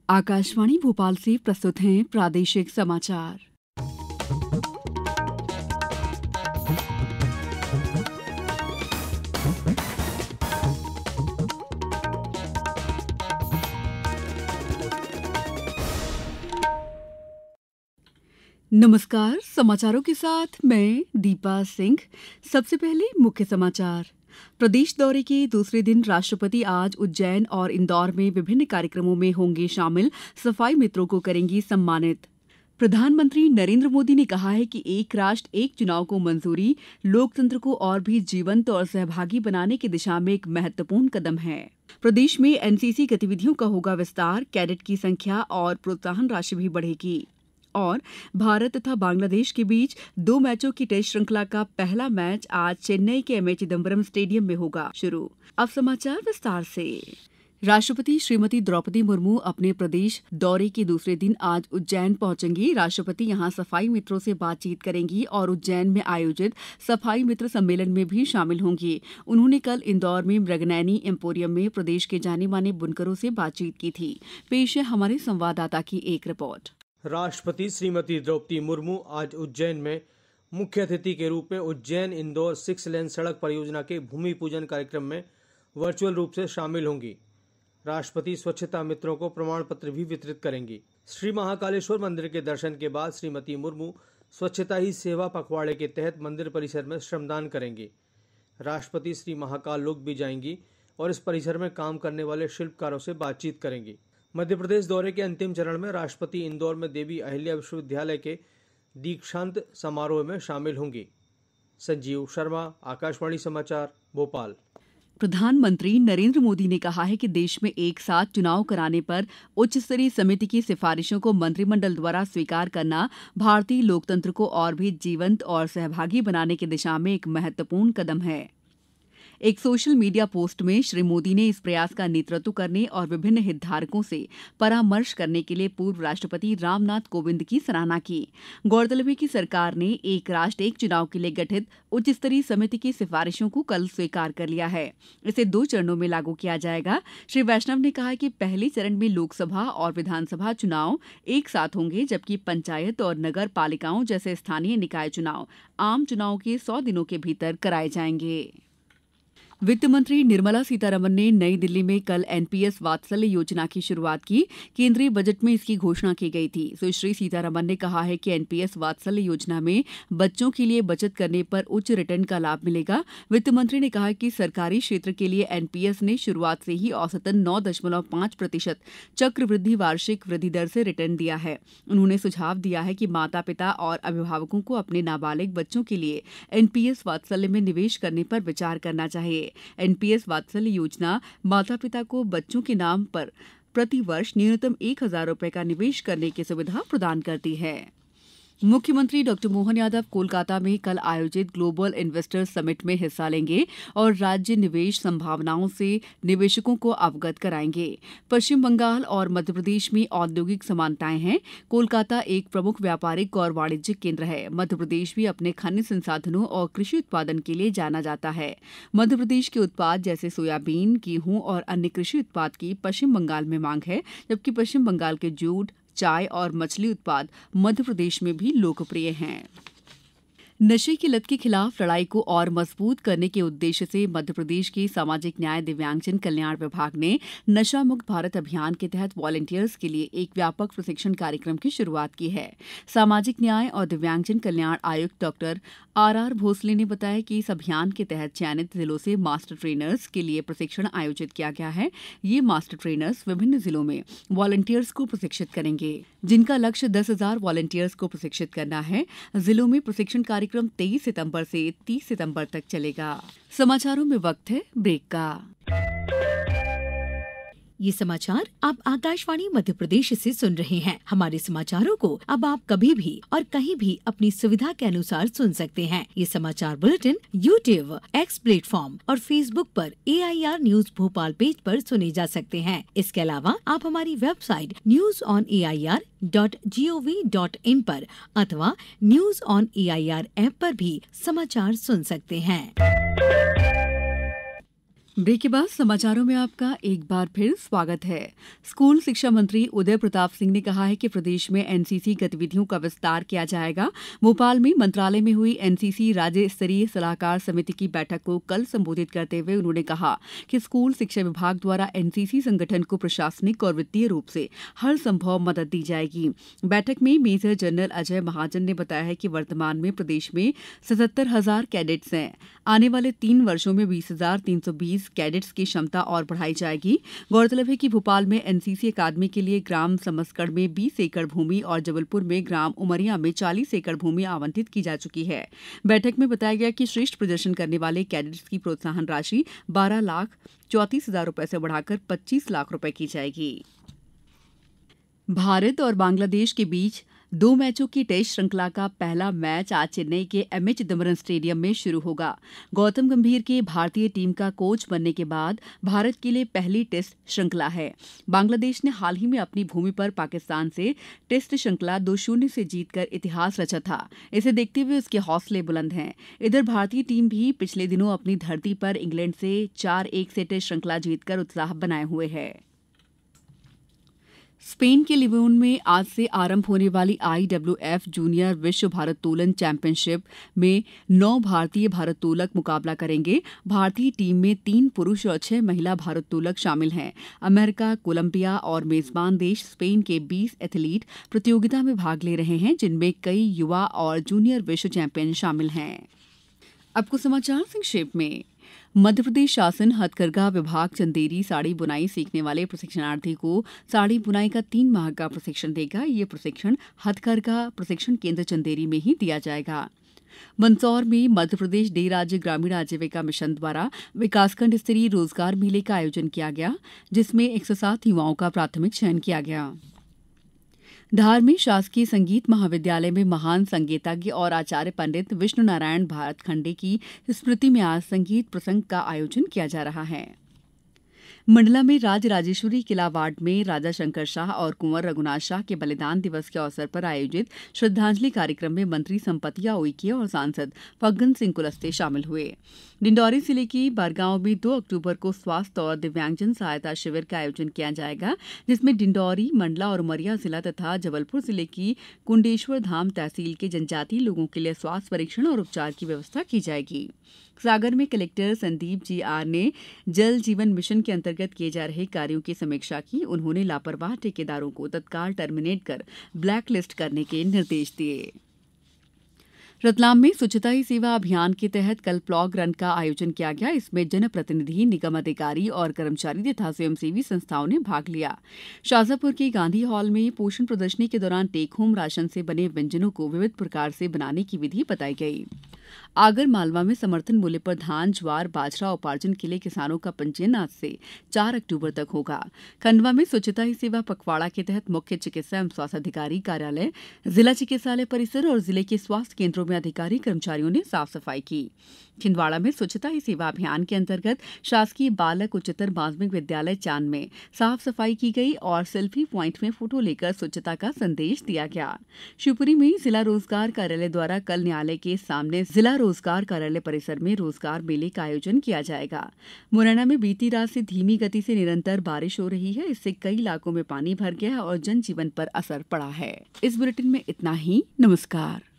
आकाशवाणी भोपाल से प्रस्तुत हैं प्रादेशिक समाचार। नमस्कार, समाचारों के साथ मैं दीपा सिंह। सबसे पहले मुख्य समाचार। प्रदेश दौरे के दूसरे दिन राष्ट्रपति आज उज्जैन और इंदौर में विभिन्न कार्यक्रमों में होंगे शामिल। सफाई मित्रों को करेंगी सम्मानित। प्रधानमंत्री नरेंद्र मोदी ने कहा है कि एक राष्ट्र एक चुनाव को मंजूरी लोकतंत्र को और भी जीवंत और सहभागी बनाने की दिशा में एक महत्वपूर्ण कदम है। प्रदेश में एनसीसी गतिविधियों का होगा विस्तार। कैडेट की संख्या और प्रोत्साहन राशि भी बढ़ेगी। और भारत तथा बांग्लादेश के बीच 2 मैचों की टेस्ट श्रृंखला का पहला मैच आज चेन्नई के एमए चिदम्बरम स्टेडियम में होगा शुरू। अब समाचार विस्तार से। राष्ट्रपति श्रीमती द्रौपदी मुर्मू अपने प्रदेश दौरे के दूसरे दिन आज उज्जैन पहुंचेंगी। राष्ट्रपति यहां सफाई मित्रों से बातचीत करेंगी और उज्जैन में आयोजित सफाई मित्र सम्मेलन में भी शामिल होंगी। उन्होंने कल इंदौर में मृगनयनी एम्पोरियम में प्रदेश के जाने माने बुनकरों से बातचीत की थी। पेश है हमारे संवाददाता की एक रिपोर्ट। राष्ट्रपति श्रीमती द्रौपदी मुर्मू आज उज्जैन में मुख्य अतिथि के रूप में उज्जैन इंदौर 6 लेन सड़क परियोजना के भूमि पूजन कार्यक्रम में वर्चुअल रूप से शामिल होंगी। राष्ट्रपति स्वच्छता मित्रों को प्रमाण पत्र भी वितरित करेंगी। श्री महाकालेश्वर मंदिर के दर्शन के बाद श्रीमती मुर्मू स्वच्छता ही सेवा पखवाड़े के तहत मंदिर परिसर में श्रमदान करेंगी। राष्ट्रपति श्री महाकाल लोक भी जाएंगी और इस परिसर में काम करने वाले शिल्पकारों से बातचीत करेंगी। मध्य प्रदेश दौरे के अंतिम चरण में राष्ट्रपति इंदौर में देवी अहिल्या विश्वविद्यालय के दीक्षांत समारोह में शामिल होंगी। संजीव शर्मा, आकाशवाणी समाचार, भोपाल। प्रधानमंत्री नरेंद्र मोदी ने कहा है कि देश में एक साथ चुनाव कराने पर उच्च स्तरीय समिति की सिफारिशों को मंत्रिमंडल द्वारा स्वीकार करना भारतीय लोकतंत्र को और भी जीवंत और सहभागी बनाने की दिशा में एक महत्वपूर्ण कदम है। एक सोशल मीडिया पोस्ट में श्री मोदी ने इस प्रयास का नेतृत्व करने और विभिन्न हितधारकों से परामर्श करने के लिए पूर्व राष्ट्रपति रामनाथ कोविंद की सराहना की। गौरतलब है कि सरकार ने एक राष्ट्र एक चुनाव के लिए गठित उच्च स्तरीय समिति की सिफारिशों को कल स्वीकार कर लिया है। इसे 2 चरणों में लागू किया जाएगा। श्री वैष्णव ने कहा कि पहले चरण में लोकसभा और विधानसभा चुनाव एक साथ होंगे, जबकि पंचायत और नगर पालिकाओं जैसे स्थानीय निकाय चुनाव आम चुनाव के 100 दिनों के भीतर कराए जाएंगे। वित्त मंत्री निर्मला सीतारमण ने नई दिल्ली में कल एनपीएस वात्सल्य योजना की शुरुआत की। केंद्रीय बजट में इसकी घोषणा की गई थी। सुश्री सीतारमण ने कहा है कि एनपीएस वात्सल्य योजना में बच्चों के लिए बचत करने पर उच्च रिटर्न का लाभ मिलेगा। वित्त मंत्री ने कहा कि सरकारी क्षेत्र के लिए एनपीएस ने शुरुआत से ही औसतन 9.5% चक्रवृद्धि वार्षिक वृद्धि दर से रिटर्न दिया है। उन्होंने सुझाव दिया है कि माता पिता और अभिभावकों को अपने नाबालिग बच्चों के लिए एनपीएस वात्सल्य में निवेश करने पर विचार करना चाहिए। एनपीएस वात्सल्य योजना माता पिता को बच्चों के नाम पर प्रति वर्ष न्यूनतम 1,000 रुपए का निवेश करने की सुविधा प्रदान करती है। मुख्यमंत्री डॉक्टर मोहन यादव कोलकाता में कल आयोजित ग्लोबल इन्वेस्टर्स समिट में हिस्सा लेंगे और राज्य निवेश संभावनाओं से निवेशकों को अवगत कराएंगे। पश्चिम बंगाल और मध्य प्रदेश में औद्योगिक समानताएं हैं। कोलकाता एक प्रमुख व्यापारिक और वाणिज्यिक केंद्र है। मध्य प्रदेश भी अपने खनिज संसाधनों और कृषि उत्पादन के लिए जाना जाता है। मध्य प्रदेश के उत्पाद जैसे सोयाबीन, गेहूं और अन्य कृषि उत्पाद की पश्चिम बंगाल में मांग है, जबकि पश्चिम बंगाल के जूट, चाय और मछली उत्पाद मध्य प्रदेश में भी लोकप्रिय हैं। नशे की लत के खिलाफ लड़ाई को और मजबूत करने के उद्देश्य से मध्य प्रदेश के सामाजिक न्याय दिव्यांगजन कल्याण विभाग ने नशा मुक्त भारत अभियान के तहत वॉलंटियर्स के लिए एक व्यापक प्रशिक्षण कार्यक्रम की शुरुआत की है। सामाजिक न्याय और दिव्यांगजन कल्याण आयुक्त डॉक्टर आर भोसले ने बताया कि इस अभियान के तहत चयनित जिलों से मास्टर ट्रेनर्स के लिए प्रशिक्षण आयोजित किया गया है। ये मास्टर ट्रेनर्स विभिन्न जिलों में वॉलंटियर्स को प्रशिक्षित करेंगे, जिनका लक्ष्य 10,000 वॉलंटियर्स को प्रशिक्षित करना है। जिलों में प्रशिक्षण कार्यक्रम 23 सितंबर से 30 सितंबर तक चलेगा। समाचारों में वक्त है ब्रेक का। ये समाचार आप आकाशवाणी मध्य प्रदेश से सुन रहे हैं। हमारे समाचारों को अब आप कभी भी और कहीं भी अपनी सुविधा के अनुसार सुन सकते हैं। ये समाचार बुलेटिन यूट्यूब, एक्स प्लेटफॉर्म और फेसबुक पर AIR न्यूज भोपाल पेज पर सुने जा सकते हैं। इसके अलावा आप हमारी वेबसाइट newsonair.gov.in पर अथवा न्यूज ऑन AIR ऐप पर भी समाचार सुन सकते हैं। ब्रेक के बाद समाचारों में आपका एक बार फिर स्वागत है। स्कूल शिक्षा मंत्री उदय प्रताप सिंह ने कहा है कि प्रदेश में एनसीसी गतिविधियों का विस्तार किया जाएगा। भोपाल में मंत्रालय में हुई एनसीसी राज्य स्तरीय सलाहकार समिति की बैठक को कल संबोधित करते हुए उन्होंने कहा कि स्कूल शिक्षा विभाग द्वारा एनसीसी संगठन को प्रशासनिक और वित्तीय रूप से हर संभव मदद दी जाएगी। बैठक में मेजर जनरल अजय महाजन ने बताया है कि वर्तमान में प्रदेश में 77,000 कैडेट्स हैं। आने वाले 3 वर्षों में 20,320 कैडेट्स की क्षमता और बढ़ाई जाएगी। गौरतलब है कि भोपाल में एनसीसी अकादमी के लिए ग्राम समसकड़ में 20 एकड़ भूमि और जबलपुर में ग्राम उमरिया में 40 एकड़ भूमि आवंटित की जा चुकी है। बैठक में बताया गया कि श्रेष्ठ प्रदर्शन करने वाले कैडेट्स की प्रोत्साहन राशि 12,34,000 रुपए से बढ़ाकर 25 लाख रुपए की जाएगी। भारत और बांग्लादेश के बीच 2 मैचों की टेस्ट श्रृंखला का पहला मैच आज चेन्नई के एमए चिदंबरम स्टेडियम में शुरू होगा। गौतम गंभीर के भारतीय टीम का कोच बनने के बाद भारत के लिए पहली टेस्ट श्रृंखला है। बांग्लादेश ने हाल ही में अपनी भूमि पर पाकिस्तान से टेस्ट श्रृंखला 2-0 से जीतकर इतिहास रचा था। इसे देखते हुए उसके हौसले बुलंद हैं। इधर भारतीय टीम भी पिछले दिनों अपनी धरती पर इंग्लैंड से 4-1 से टेस्ट श्रृंखला जीतकर उत्साह बनाए हुए है। स्पेन के लियोन में आज से आरंभ होने वाली IWF जूनियर विश्व भारोत्तोलन चैंपियनशिप में 9 भारतीय भारोत्तोलक मुकाबला करेंगे। भारतीय टीम में 3 पुरुष और 6 महिला भारोत्तोलक शामिल हैं। अमेरिका, कोलंबिया और मेजबान देश स्पेन के 20 एथलीट प्रतियोगिता में भाग ले रहे हैं, जिनमें कई युवा और जूनियर विश्व चैंपियन शामिल हैं। अब कुछ समाचार संक्षेप में। मध्यप्रदेश शासन हथकरघा विभाग चंदेरी साड़ी बुनाई सीखने वाले प्रशिक्षणार्थी को साड़ी बुनाई का 3 माह का प्रशिक्षण देगा। ये प्रशिक्षण हथकरघा प्रशिक्षण केंद्र चंदेरी में ही दिया जाएगा। मंदसौर में मध्यप्रदेश डे राज्य ग्रामीण आजीविका मिशन द्वारा विकासखंड स्तरीय रोजगार मेले का आयोजन किया गया, जिसमें 107 युवाओं का प्राथमिक चयन किया गया। धार में शासकीय संगीत महाविद्यालय में महान संगीतज्ञ और आचार्य पंडित विष्णु नारायण भारतखंडे की स्मृति में आज संगीत प्रसंग का आयोजन किया जा रहा है। मंडला में राज राजेश्वरी किला वार्ड में राजा शंकर शाह और कुंवर रघुनाथ शाह के बलिदान दिवस के अवसर पर आयोजित श्रद्धांजलि कार्यक्रम में मंत्री संपतिया उइके और सांसद फग्गन सिंह कुलस्ते शामिल हुए। डिंडौरी जिले के बरगांव में 2 अक्टूबर को स्वास्थ्य और दिव्यांगजन सहायता शिविर का आयोजन किया जाएगा, जिसमें डिंडौरी, मंडला और उमरिया जिला तथा जबलपुर जिले की कुंडेश्वर धाम तहसील के जनजातीय लोगों के लिए स्वास्थ्य परीक्षण और उपचार की व्यवस्था की जाएगी। सागर में कलेक्टर संदीप जी आर ने जल जीवन मिशन के अंतर्गत किए जा रहे कार्यों की समीक्षा की। उन्होंने लापरवाह ठेकेदारों को तत्काल टर्मिनेट कर ब्लैक लिस्ट करने के निर्देश दिए। रतलाम में स्वच्छता ही सेवा अभियान के तहत कल प्लॉग रन का आयोजन किया गया। इसमें जनप्रतिनिधि, निगम अधिकारी और कर्मचारी तथा स्वयंसेवी संस्थाओं ने भाग लिया। शाजापुर के गांधी हॉल में पोषण प्रदर्शनी के दौरान टेक होम राशन से बने व्यंजनों को विविध प्रकार से बनाने की विधि बताई गई। आगर मालवा में समर्थन मूल्य पर धान, ज्वार, बाजरा उपार्जन के लिए किसानों का पंजीयन आज से 4 अक्टूबर तक होगा। खंडवा में स्वच्छता ही सेवा पखवाड़ा के तहत मुख्य चिकित्सा एवं स्वास्थ्य अधिकारी कार्यालय, जिला चिकित्सालय परिसर और जिले के स्वास्थ्य केंद्रों में अधिकारी कर्मचारियों ने साफ सफाई की। छिंदवाड़ा में स्वच्छता ही सेवा अभियान के अंतर्गत शासकीय बालक उच्चतर माध्यमिक विद्यालय चांद में साफ सफाई की गई और सेल्फी प्वाइंट में फोटो लेकर स्वच्छता का संदेश दिया गया। शिवपुरी में जिला रोजगार कार्यालय द्वारा कल न्यायालय के सामने जिला रोजगार कार्यालय परिसर में रोजगार मेले का आयोजन किया जाएगा। मुरैना में बीती रात से धीमी गति से निरंतर बारिश हो रही है। इससे कई इलाकों में पानी भर गया और जनजीवन पर असर पड़ा है। इस बुलेटिन में इतना ही। नमस्कार।